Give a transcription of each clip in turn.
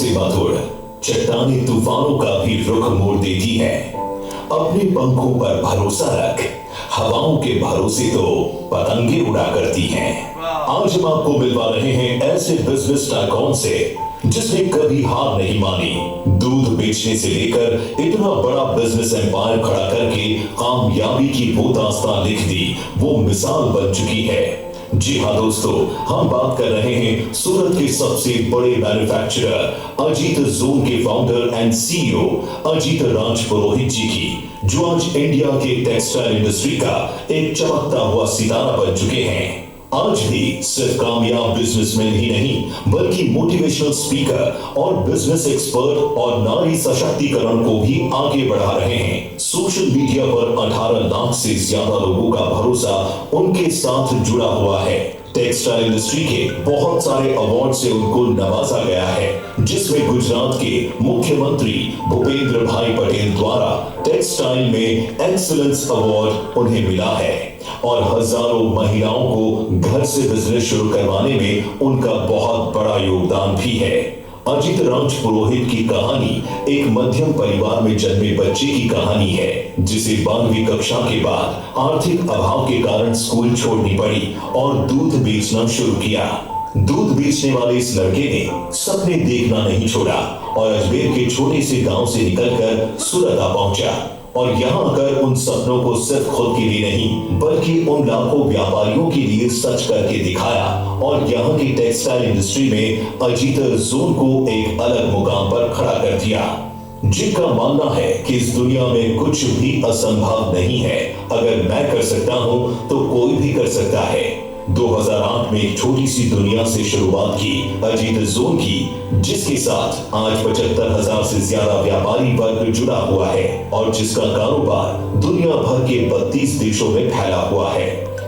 से मधुर चट्टाने तूफानों का भी रुख मोड़ देती है। अपने पंखों पर भरोसा रख, हवाओं के भरोसे तो पतंगे उड़ा करती हैं। आज हम आपको मिलवा रहे हैं ऐसे बिजनेस टाइकॉन से जिसने कभी हार नहीं मानी। दूध बेचने से लेकर इतना बड़ा बिजनेस एम्पायर खड़ा करके कामयाबी की वो दास्तान लिख दी, वो मिसाल बन चुकी है। जी हाँ दोस्तों, हम बात कर रहे हैं सूरत के सबसे बड़े मैन्युफैक्चरर अजीत जोन के founder and CEO Ajit Raj Purohit जी की, जो आज इंडिया के टेक्सटाइल इंडस्ट्री का एक चमकता हुआ सितारा बन चुके हैं। आज भी सिर्फ कामयाब बिजनेसमैन ही नहीं बल्कि मोटिवेशनल स्पीकर और बिजनेस एक्सपर्ट और नारी सशक्तिकरण को भी आगे बढ़ा रहे हैं। सोशल मीडिया पर 18 लाख से ज्यादा लोगों का भरोसा उनके साथ जुड़ा हुआ है। टेक्सटाइल इंडस्ट्री के बहुत सारे अवार्ड से उनको नवाजा गया है, जिसमें गुजरात के मुख्यमंत्री भूपेंद्र भाई पटेल द्वारा टेक्सटाइल में एक्सीलेंस अवार्ड उन्हें मिला है और हजारों महिलाओं को घर से बिजनेस शुरू करवाने में उनका बहुत बड़ा योगदान भी है। अजीत राज पुरोहित की कहानी एक मध्यम परिवार में जन्मे बच्चे की कहानी है, जिसे 12वीं कक्षा के बाद आर्थिक अभाव के कारण स्कूल छोड़नी पड़ी और दूध बेचना शुरू किया। दूध बेचने वाले इस लड़के ने सपने देखना नहीं छोड़ा और अजमेर के छोटे से गांव से निकलकर सूरत आ पहुंचा और यहाँ आकर उन सपनों को सिर्फ खुद के लिए नहीं बल्कि उन लाखों व्यापारियों के लिए सच करके दिखाया और यहाँ की टेक्सटाइल इंडस्ट्री में अजीत जोन को एक अलग मुकाम पर खड़ा कर दिया। जिनका मानना है कि इस दुनिया में कुछ भी असंभव नहीं है, अगर मैं कर सकता हूँ तो कोई भी कर सकता है। 2008 में एक छोटी सी दुनिया से शुरुआत की अजीत जोन की, जिसके साथ आज 75,000 से ज्यादा व्यापारी वर्ग जुड़ा हुआ है और जिसका कारोबार दुनिया भर के 32 देशों में फैला हुआ है।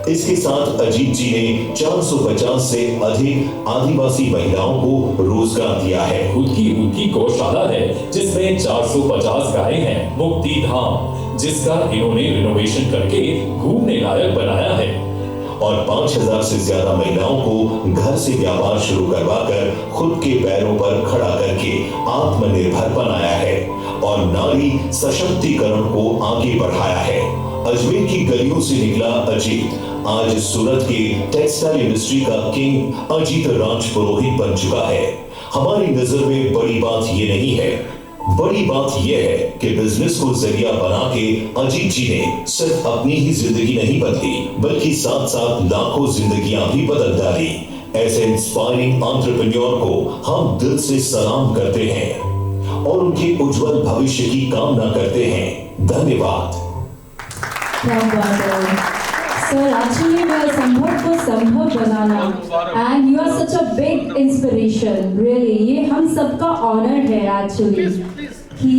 इसके साथ अजीत जी ने 450 से अधिक आदिवासी महिलाओं को रोजगार दिया है। खुद की गौशाला है जिसमें 450 गायें हैं। मुक्ति धाम, जिसका इन्होंने रिनोवेशन करके घूमने लायक बनाया है और 5,000 से ज्यादा महिलाओं को घर से व्यापार शुरू करवाकर खुद के पैरों पर खड़ा करके आत्मनिर्भर बनाया है और नारी सशक्तिकरण को आगे बढ़ाया है। अजमेर की गलियों से निकला अजीत आज सूरत के टेक्सटाइल इंडस्ट्री का किंग अजीत राज पुरोहित बन चुका है। हमारी नजर में बड़ी बात ये नहीं है, बड़ी बात यह है कि बिजनेस को जरिया बना के अजीत जी ने सिर्फ अपनी ही जिंदगी नहीं बदली बल्कि साथ साथ लाखों जिंदगियां भी बदल डाली। ऐसे इंस्पायरिंग एंटरप्रेन्योर को हम दिल से सलाम करते हैं और उनके उज्जवल भविष्य की कामना करते हैं। धन्यवाद। Sir, actually we are संभव को संभव बनाना and you are such a big inspiration, really. ये हम सबका ऑनर है actually कि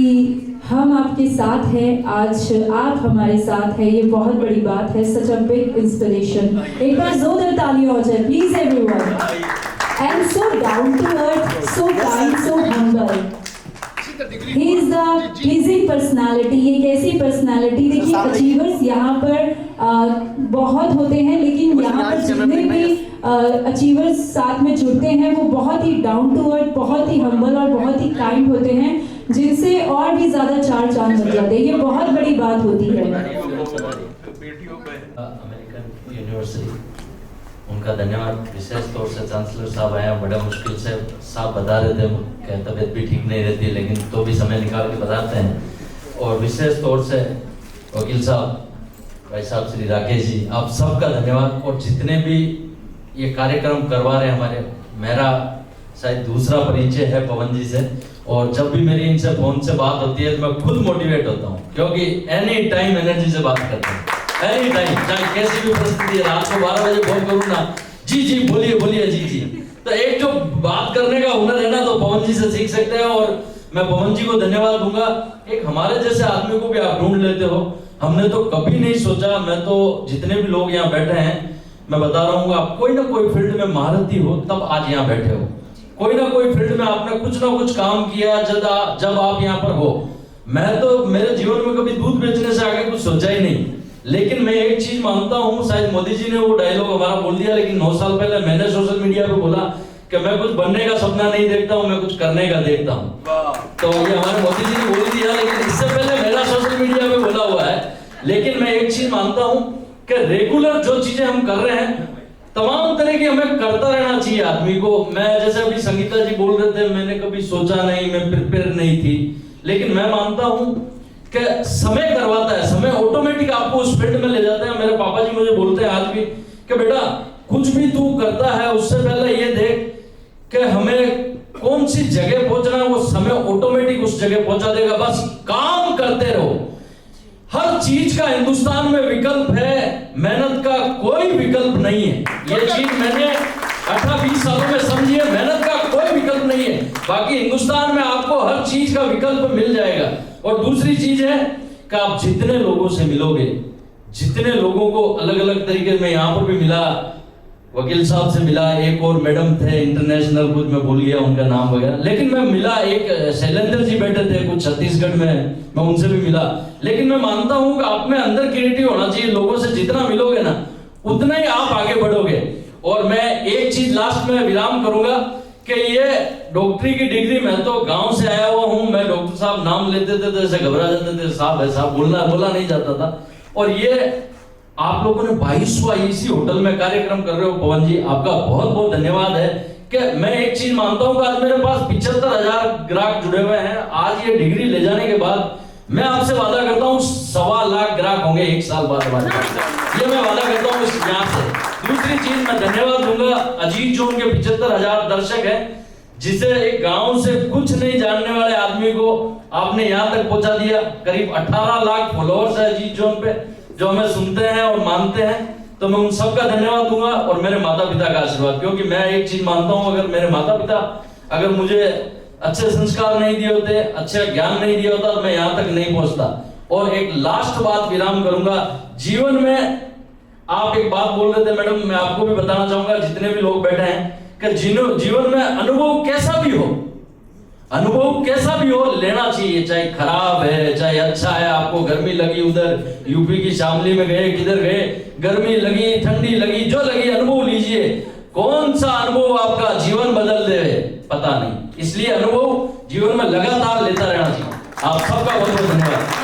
हम आपके साथ हैं, आज आप हमारे साथ हैं, ये बहुत बड़ी बात है। Such a big inspiration. एक बार जोरदार ताली हो जाए please everyone. And so down to earth, so kind, so humble. He is the pleasing personality. ये कैसी पर्सनालिटी, देखिए अचीवर्स यहाँ पर बहुत होते हैं, लेकिन यहाँ पर जितने भी अचीवर्स साथ में जुड़ते हैं वो बहुत ही डाउन टू अर्थ, बहुत ही हम्बल और बहुत ही काइंड होते हैं, जिनसे और भी ज्यादा चार चांद लग जाते हैं। ये बहुत बड़ी बात होती है। अमेरिकन यूनिवर्सिटी, उनका धन्यवाद। विशेष तौर से चांसलर साहब आए, बड़ा मुश्किल से साहब बता रहे थे कि तबीयत भी ठीक नहीं रहती, लेकिन तो भी समय निकाल के बताते हैं। और विशेष तौर से वकील साहब, भाई साहब श्री राकेश जी, आप सबका धन्यवाद। और जितने भी ये कार्यक्रम करवा रहे हैं हमारे, मेरा शायद दूसरा परिचय है पवन जी से, और जब भी मेरी इनसे फोन से बात होती है तो मैं खुद मोटिवेट होता हूँ, क्योंकि एनी टाइम एनर्जी से बात करते हैं, एनी टाइम, चाहे कैसी भी परिस्थिति है। रात को 12 बजे फोन करूँ ना, जी बोलिए जी। तो एक जो बात करने का हुनर है ना, तो पवन जी से सीख सकते हैं और मैं पवन जी को धन्यवाद दूंगा। एक हमारे जैसे आदमी को भी आप ढूंढ लेते हो, हमने तो कभी नहीं सोचा। मैं तो जितने भी लोग यहाँ बैठे हैं, मैं बता रहा हूँ, आप कोई ना कोई फील्ड में महारथी हो तब आज यहाँ बैठे हो। कोई ना कोई फील्ड में आपने कुछ ना कुछ काम किया जब आप यहाँ पर हो। मैं तो मेरे जीवन में कभी दूध बेचने से आगे कुछ सोचा ही नहीं, लेकिन मैं एक चीज मानता हूँ, शायद मोदी जी ने वो डायलॉग हमारा बोल दिया, लेकिन 9 साल पहले मैंने सोशल मीडिया पे बोला कि मैं कुछ बनने का सपना नहीं देखता हूँ, मैं कुछ करने का देखता हूँ। तो ये हमारे मोदी जी ने बोल दिया, लेकिन इससे पहले मेरा सोशल मीडिया में बोला हुआ है। लेकिन मैं एक चीज मानता हूँ कि रेगुलर जो चीजें हम कर रहे हैं तमाम तरह की हमें करता रहना चाहिए आदमी को। मैं जैसे अभी संगीता जी बोल रहे थे, मैंने कभी सोचा नहीं, मैं प्रिपेयर नहीं थी, लेकिन मैं मानता हूँ कि समय करवाता है, समय ऑटोमेटिक आपको उस फील्ड में ले जाता है। मेरे पापा जी मुझे बोलते हैं आज भी कि बेटा कुछ भी तू करता है उससे पहले ये देख कि हमें कौन सी जगह पहुंचना है, वो समय ऑटोमेटिक उस जगह पहुंचा देगा, बस काम करते रहो। हर चीज का हिंदुस्तान में विकल्प है, मेहनत का कोई विकल्प नहीं है। ये चीज मैंने 18-20 सालों में समझी है, मेहनत का कोई विकल्प नहीं है। बाकी हिंदुस्तान में आपको हर चीज का विकल्प मिल जाएगा। और दूसरी चीज है कि आप जितने लोगों से मिलोगे, जितने लोगों को अलग अलग तरीके में, यहाँ पर भी मिला, वकील साहब से मिला, एक और मैडम थे इंटरनेशनल, कुछ मैं भूल गया उनका नाम वगैरह, लेकिन मैं मिला, एक शैलेंद्र जी बैठे थे कुछ छत्तीसगढ़ में, मैं उनसे भी मिला। लेकिन मैं मानता हूं कि आप में अंदर क्रिएटिव होना चाहिए। लोगों से जितना मिलोगे ना उतना ही आप आगे बढ़ोगे। और मैं एक चीज लास्ट में विराम करूंगा कि ये डॉक्टरी की डिग्री, मैं तो गांव से आया हुआ हूं, मैं डॉक्टर साहब नाम लेते थे तो ऐसे घबरा जाते थे, साहब है साहब, बोला नहीं जाता था। और ये आप लोगों ने 22वां इसी होटल में कार्यक्रम कर रहे हो, पवन जी आपका बहुत बहुत धन्यवाद है। कि मैं एक चीज मानता हूं कि आज मेरे पास 75,000 ग्राहक जुड़े हुए हैं। आज ये डिग्री ले जाने के बाद मैं आपसे वादा करता हूं 1.25 लाख ग्राहक होंगे 1 साल बाद हमारे, ये मैं वादा करता हूं इस यहाँ से। दूसरी चीज मैं धन्यवाद दूंगा अजीत जोन के 75,000 दर्शक हैं, जिसे एक गांव से कुछ नहीं जानने वाले आदमी को आपने यहाँ तक पहुंचा दिया। करीब 18 लाख फॉलोअर्स है अजीत जोन पे, जो हमें सुनते हैं और मानते हैं। तो मैं उन सबका धन्यवाद दूंगा और मेरे माता पिता का आशीर्वाद, क्योंकि मैं एक चीज मानता हूं, अगर मेरे माता पिता अगर मुझे अच्छे संस्कार नहीं दिए होते, अच्छा ज्ञान नहीं दिया होता, तो मैं यहाँ तक नहीं पहुंचता। और एक लास्ट बात विराम करूंगा, जीवन में आप एक बात बोल रहे थे मैडम, मैं आपको भी बताना चाहूंगा, जितने भी लोग बैठे हैं, कि जीवन में अनुभव कैसा भी हो, अनुभव कैसा भी हो लेना चाहिए, चाहे खराब है चाहे अच्छा है। आपको गर्मी लगी, उधर यूपी की शामली में गए, किधर गए, गर्मी लगी, ठंडी लगी, जो लगी, अनुभव लीजिए। कौन सा अनुभव आपका जीवन बदल दे पता नहीं, इसलिए अनुभव जीवन में लगातार लेता रहना चाहिए। आप सबका बहुत बहुत धन्यवाद।